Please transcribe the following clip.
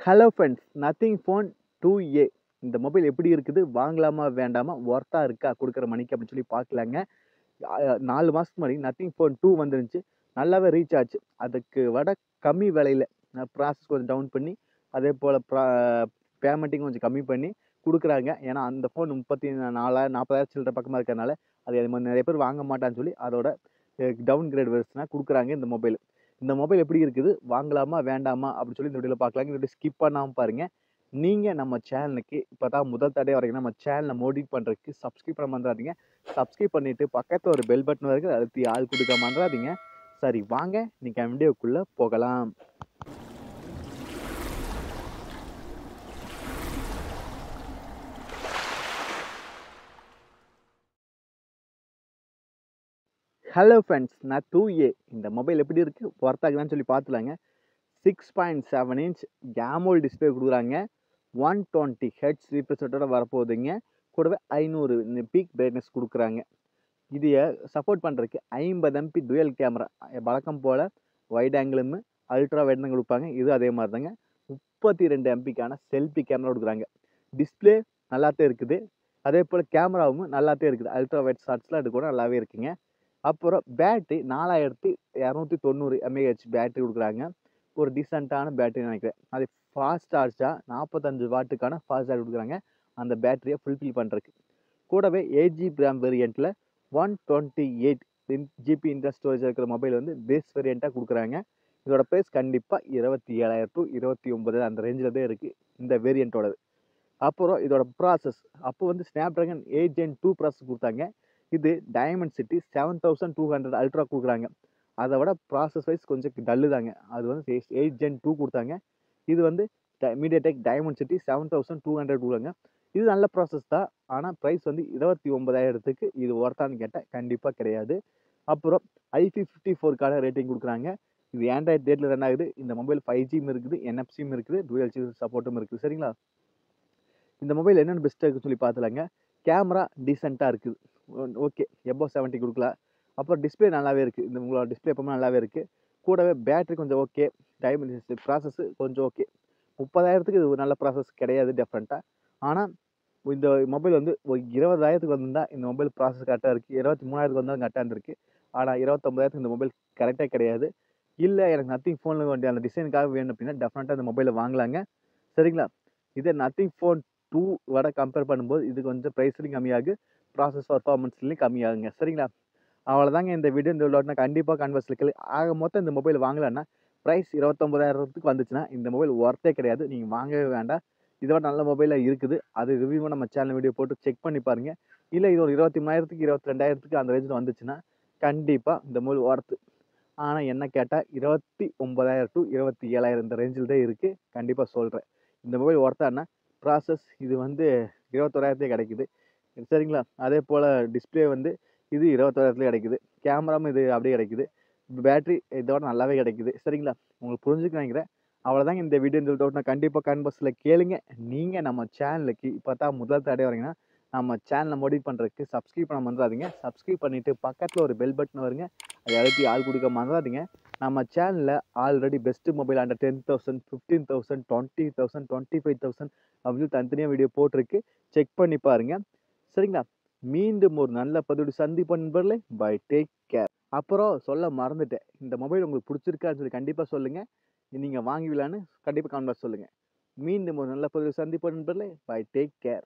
Hello friends, nothing phone 2A இந்த mobile எப்படி இருக்குது? வாங்கலாமா? வேண்டாமா? ஒர்த்தா இருக்கா? குடுக்குற மணிக்கு அப்படின்னு சொல்லி பார்க்கலாங்க. 4 மாசத்துக்கு முன்னாடி நத்திங் ஃபோன் 2 வந்துருந்துச்சு. நல்லாவே ரீச் ஆச்சு. அதுக்கு விட கம்மி விலையில ப்ராசஸ் கொஞ்சம் டவுன் பண்ணி, அதேபோல பேமெண்ட்டையும் கொஞ்சம் கம்மி பண்ணி குடுக்குறாங்க. ஏன்னா, அந்த ஃபோன் 34,000 40,000 சில்லற பக்கமா இருக்கிறனால, அது நெறைய பேர் வாங்க மாட்டான்னு சொல்லி, அதோட டவுன் கிரேட் வெர்ஷனா குடுக்குறாங்க இந்த மொபைல். இந்த மொபைல் எப்படி இருக்குது? வாங்கலாமா? வேண்டாமா? அப்படின்னு சொல்லி இந்த வீடியோல பார்க்கலாங்க. இந்த வீடியோ ஸ்கிப் பண்ணாம பாருங்க. நீங்க நம்ம சேனலுக்கு இப்பதான் முதல் தடவையா வரீங்கன்னா, நம்ம சேனல மோடிஃபை பண்றதுக்கு சப்ஸ்கிரைப் பண்ண மறந்துறாதீங்க. சப்ஸ்கிரைப் பண்ணிட்டு பக்கத்துல ஒரு பெல் பட்டன் வருது. அழுத்தி ஆள் குடுக்க மறந்துறாதீங்க. சரி வாங்க, இன்னைக்கு வீடியோக்குள்ள போகலாம். ஹலோ ஃப்ரெண்ட்ஸ், நான் 2A இந்த மொபைல் எப்படி இருக்கு? ஒர்த்தா இருக்குதான்னு சொல்லி பார்த்துலாங்க. 6.7 இன்ச் AMOLED டிஸ்ப்ளே குடுக்குறாங்க. 120 ஹெர்ட்ஸ் ரீஃப்ரெஷ் ரேட்டோட வரப்போகுதுங்க. கூடவே 500 பீக் பிரைட்னஸ் குடுக்குறாங்க. இதைய சப்போர்ட் பண்றதுக்கு 50 MP டூயல் கேமரா வழக்கம் போல வைட் ஆங்கிளும் அல்ட்ரா வைட் தான் கொடுப்பாங்க. இது அதே மாதிரி தாங்க. 32 MPக்கான செல்ஃபி கேமரா கொடுக்குறாங்க. டிஸ்பிளே நல்லாத்தே இருக்குது. அதே போல கேமராவும் நல்லாத்தே இருக்குது. அல்ட்ரா வைட் ஷாட்ஸ்லாம் இது கூட நல்லாவே இருக்குங்க. அப்புறம் பேட்டரி 4290 mAh பேட்டரி கொடுக்குறாங்க. ஒரு டீசென்ட்டான பேட்டரி நினைக்கிறேன். அது ஃபாஸ்ட் சார்ஜா 45 வாட்டுக்கான ஃபாஸ்ட் சார்ஜ் கொடுக்குறாங்க. அந்த பேட்டரியை ஃபுல்ஃபில் பண்றதுக்கு. கூடவே 8GB RAM வேரியண்ட்ல 128 GB inter storage இருக்கிற மொபைல் வந்து பேஸ் வேரியண்டா கொடுக்குறாங்க. இதோட பிரைஸ் கண்டிப்பா 27,000 to 29,000 அந்த ரேஞ்சில தான் இருக்கு இந்த வேரியண்டோடது. அப்புறம் இதோட ப்ராசஸ் அப்போ வந்து ஸ்னாப்டிராகன் 8 Gen 2 ப்ராசஸ் கொடுத்தாங்க. இது டைமென்சிட்டி 7200 அல்ட்ரா கொடுக்குறாங்க. அதை விட ப்ராசஸ் வைஸ் கொஞ்சம் டல்லு தாங்க. அது வந்து 8 Gen 2 கொடுத்தாங்க. இது வந்து மீடியாடெக் டைமென்சிட்டி 7200 கொடுக்குறாங்க. இது நல்ல ப்ராசஸ் தான். ஆனால் ப்ரைஸ் வந்து 29,000க்கு இது ஒர்த்தான்னு கேட்டால் கண்டிப்பாக கிடையாது. அப்புறம் IP54க்கான ரேட்டிங் கொடுக்குறாங்க. இது ஆண்ட்ராய்ட் 8ல ரன் ஆகுது. இந்த மொபைல் 5Gயும் இருக்குது, NFC-யும் இருக்குது, டூயல் சிம் சப்போர்ட்டும் இருக்குது. சரிங்களா? இந்த மொபைல் என்னென்ன பெஸ்ட்டாக இருக்குன்னு சொல்லி பார்த்துலாங்க. கேமரா டீசெண்டாக இருக்குது. ஓகே, எபோவ் 70 கொடுக்கலாம். அப்புறம் டிஸ்பிளே நல்லாவே இருக்குது. இந்த உங்களோட டிஸ்பிளே எப்பவுமே நல்லாவே இருக்குது. கூடவே பேட்டரி கொஞ்சம் ஓகே. ப்ராசஸ் கொஞ்சம் ஓகே. 30,000க்கு இது ஒரு நல்ல ப்ராசஸ் கிடையாது டெஃபரெண்ட்டாக. ஆனால் இந்த மொபைல் வந்து ஒரு 20,000க்கு வந்திருந்தா இந்த மொபைல் ப்ராசஸ் கரெக்டாக இருக்குது. 23,000க்கு வந்தாலும் கரெக்டாக இருந்திருக்கு. ஆனால் 29,000க்கு இந்த மொபைல் கரெக்டாக கிடையாது. இல்லை எனக்கு நத்திங் ஃபோனில் வேண்டிய அந்த டிசைனுக்காக வேணும் அப்படின்னா டெஃபினட்டாக இந்த மொபைலை வாங்கலாங்க. சரிங்களா? இதே நத்திங் ஃபோன் 2 வட கம்பேர் பண்ணும்போது இது கொஞ்சம் ப்ரைஸ்லையும் கம்மியாகும். ப்ராசஸ் பர்ஃபார்மன்ஸ்லையும் கம்மியாகுங்க. சரிங்களா? அவ்வளோதாங்க இந்த வீடியோ. இந்த விளையாட்டுனா கண்டிப்பாக கன்வர்ஸில் கேளு. ஆக மொத்தம் இந்த மொபைல் வாங்கலான்னா ப்ரைஸ் 29,000க்கு வந்துச்சுன்னா இந்த மொபைல் ஒர்த்தே கிடையாது. நீங்கள் வாங்கவே வேண்டாம். இதோட நல்ல மொபைலாக இருக்குது. அது ரிவ்யூவும் நம்ம சேனல் வீடியோ போட்டு செக் பண்ணி பாருங்க. இல்லை இது ஒரு 23,000க்கு 22,000க்கு அந்த ரேஞ்சில் வந்துச்சுன்னா கண்டிப்பாக இந்த மொபைல் ஒர்த்து. ஆனால் என்ன கேட்டால் 29,000 to 27,000 இந்த ரேஞ்சில் தான் இருக்குது. கண்டிப்பாக சொல்கிறேன். இந்த மொபைல் ஒர்த்தானா ப்ராசஸ் இது வந்து 21,000 கிடைக்குது. சரிங்களா? அதே போல் டிஸ்பிளே வந்து இது 21,000 கிடைக்குது. கேமராவும் இது அப்படியே கிடைக்குது. பேட்டரி இதோட நல்லாவே கிடைக்குது. சரிங்களா? உங்களுக்கு புரிஞ்சுக்க நினைக்கிறேன். அவ்வளோதாங்க இந்த வீடியோ. இந்த டவுட்னா கண்டிப்பாக கமெண்ட் பாக்ஸில் கேளுங்க. நீங்கள் நம்ம சேனலுக்கு இப்போ தான் முதல் தடவை வரீங்கன்னா நம்ம சேனலை மோடிஃபை பண்ணுறதுக்கு சப்ஸ்கிரைப் பண்ண மறந்துடாதீங்க. சப்ஸ்கிரைப் பண்ணிவிட்டு பக்கத்தில் ஒரு பெல் பட்டன் வருங்க. அதை அழுத்தி ஆள் கொடுக்க மறந்துடாதீங்க. நம்ம சேனலில் ஆல்ரெடி பெஸ்ட் மொபைல் அண்டர் 10,000 15,000 20,000 25,000 அப்படின்னு தனித்தனியாக வீடியோ போட்டிருக்கு. செக் பண்ணி பாருங்க. சரிங்களா? மீண்டும் ஒரு நல்ல பதிவு சந்திப்போம் நண்பர்களே. Bye, take care. அப்புறம் சொல்ல மறந்துட்டேன். இந்த மொபைல் உங்களுக்கு பிடிச்சிருக்கான்னு சொல்லி கண்டிப்பாக சொல்லுங்க. நீங்க வாங்குவீங்களான்னு கண்டிப்பாக கமெண்ட் பாக்ஸ் சொல்லுங்க. மீண்டும் ஒரு நல்ல பதிவு சந்திப்போம் நண்பர்களே. Bye, take care.